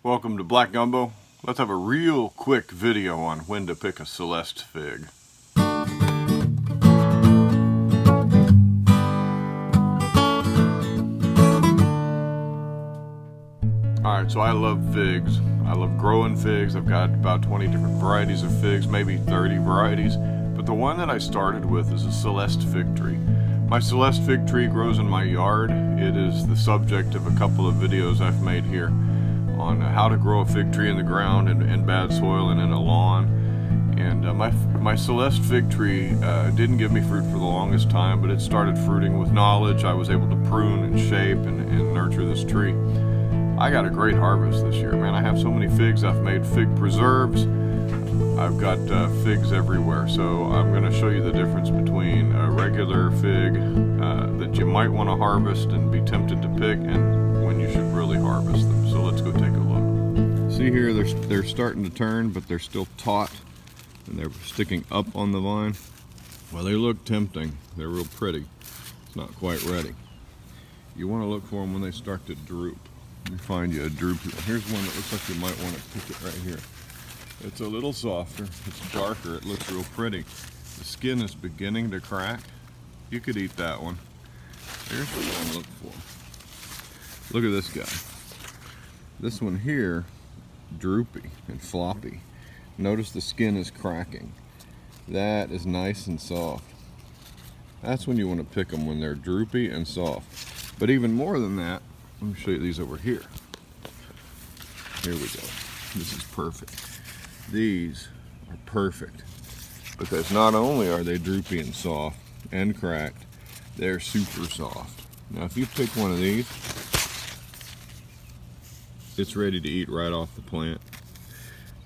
Welcome to Black Gumbo. Let's have a real quick video on when to pick a Celeste Fig. Alright, so I love figs. I love growing figs. I've got about 20 different varieties of figs, maybe 30 varieties. But the one that I started with is a Celeste Fig tree. My Celeste Fig tree grows in my yard. It is the subject of a couple of videos I've made here on how to grow a fig tree in the ground in bad soil and in a lawn. And my Celeste Fig tree didn't give me fruit for the longest time, but it started fruiting with knowledge. I was able to prune and shape and nurture this tree. I got a great harvest this year, man. I have so many figs. I've made fig preserves. I've got figs everywhere. So I'm going to show you the difference between a regular fig that you might want to harvest and be tempted to pick, and when you should really harvest them. So let's go take a look. See here, they're starting to turn, but they're still taut, and they're sticking up on the vine. Well, they look tempting. They're real pretty. It's not quite ready. You want to look for them when they start to droop. Let me find you a droopy one. Here's one that looks like you might want to pick it right here. It's a little softer, it's darker, it looks real pretty. The skin is beginning to crack. You could eat that one. Here's what you want to look for. Look at this guy. This one here, droopy and floppy. Notice the skin is cracking. That is nice and soft. That's when you want to pick them, when they're droopy and soft. But even more than that, let me show you these over here. Here we go. This is perfect. These are perfect because not only are they droopy and soft and cracked, they're super soft. Now if you pick one of these, it's ready to eat right off the plant.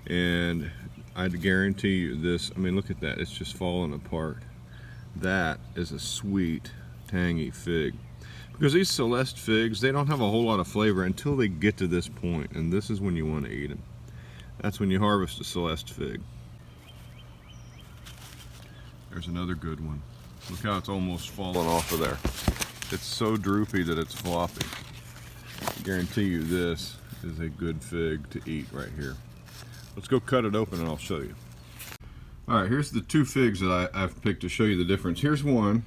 And I'd guarantee you this, I mean, look at that, it's just falling apart. That is a sweet, tangy fig. Because these Celeste figs, they don't have a whole lot of flavor until they get to this point, and this is when you want to eat them. That's when you harvest a Celeste Fig. There's another good one. Look how it's almost fallen off of there. It's so droopy that it's floppy. I guarantee you this is a good fig to eat right here. Let's go cut it open and I'll show you. Alright, here's the two figs that I've picked to show you the difference. Here's one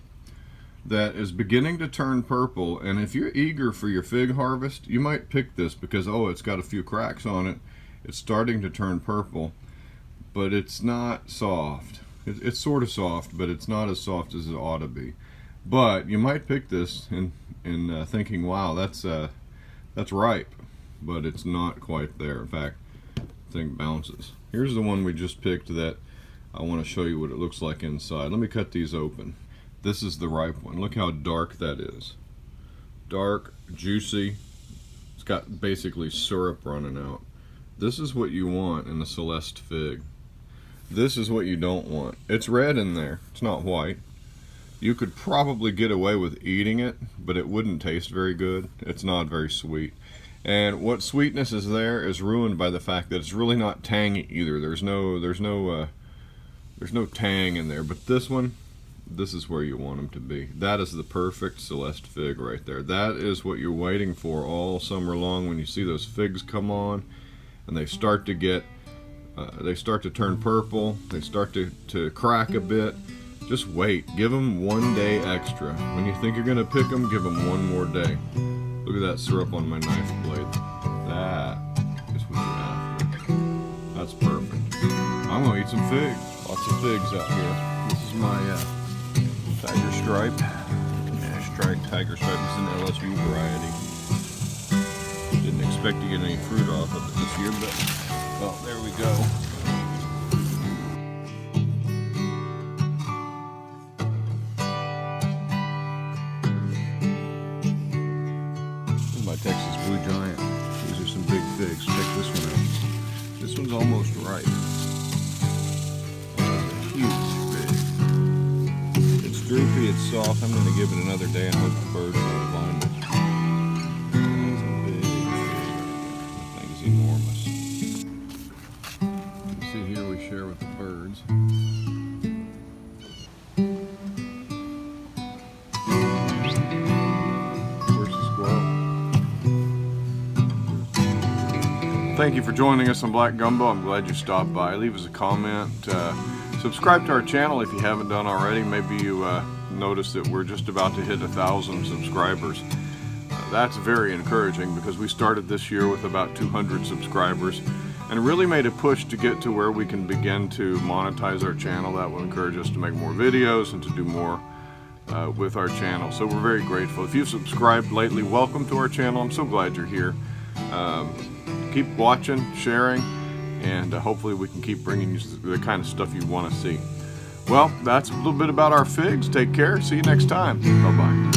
that is beginning to turn purple, and if you're eager for your fig harvest, you might pick this because, oh, it's got a few cracks on it. It's starting to turn purple, but it's not soft. It's sort of soft, but it's not as soft as it ought to be. But you might pick this in thinking, wow, that's ripe, but it's not quite there. In fact, the thing bounces. Here's the one we just picked that I want to show you what it looks like inside. Let me cut these open. This is the ripe one. Look how dark that is. Dark, juicy. It's got basically syrup running out. This is what you want in a Celeste Fig. This is what you don't want. It's red in there. It's not white. You could probably get away with eating it, but it wouldn't taste very good. It's not very sweet. And what sweetness is there is ruined by the fact that it's really not tangy either. There's no tang in there. But this one, this is where you want them to be. That is the perfect Celeste Fig right there. That is what you're waiting for all summer long when you see those figs come on. And they start to get, they start to turn purple, they start to crack a bit. Just wait, give them 1 day extra. When you think you're gonna pick them, give them one more day. Look at that syrup on my knife blade. That is what you're after. That's perfect. I'm gonna eat some figs. Lots of figs out here. This is my Tiger Stripe. Panache Tiger Stripe. It's an LSU variety. Didn't expect to get any fruit off of it this year, but well, there we go. This is my Texas Blue Giant. These are some big figs. Check this one out. This one's almost ripe. Huge fig. It's droopy, it's soft. I'm going to give it another day and hope the birds won't find it. Enormous. You can see here we share with the birds. Where's the squirrel? thank you for joining us on Black Gumbo. I'm glad you stopped by. Leave us a comment. Subscribe to our channel if you haven't done already. Maybe you noticed that we're just about to hit 1,000 subscribers. That's very encouraging because we started this year with about 200 subscribers and really made a push to get to where we can begin to monetize our channel. That will encourage us to make more videos and to do more with our channel. So we're very grateful. If you've subscribed lately, welcome to our channel. I'm so glad you're here. Keep watching, sharing, and hopefully we can keep bringing you the kind of stuff you want to see. Well, that's a little bit about our figs. Take care. See you next time. Bye-bye.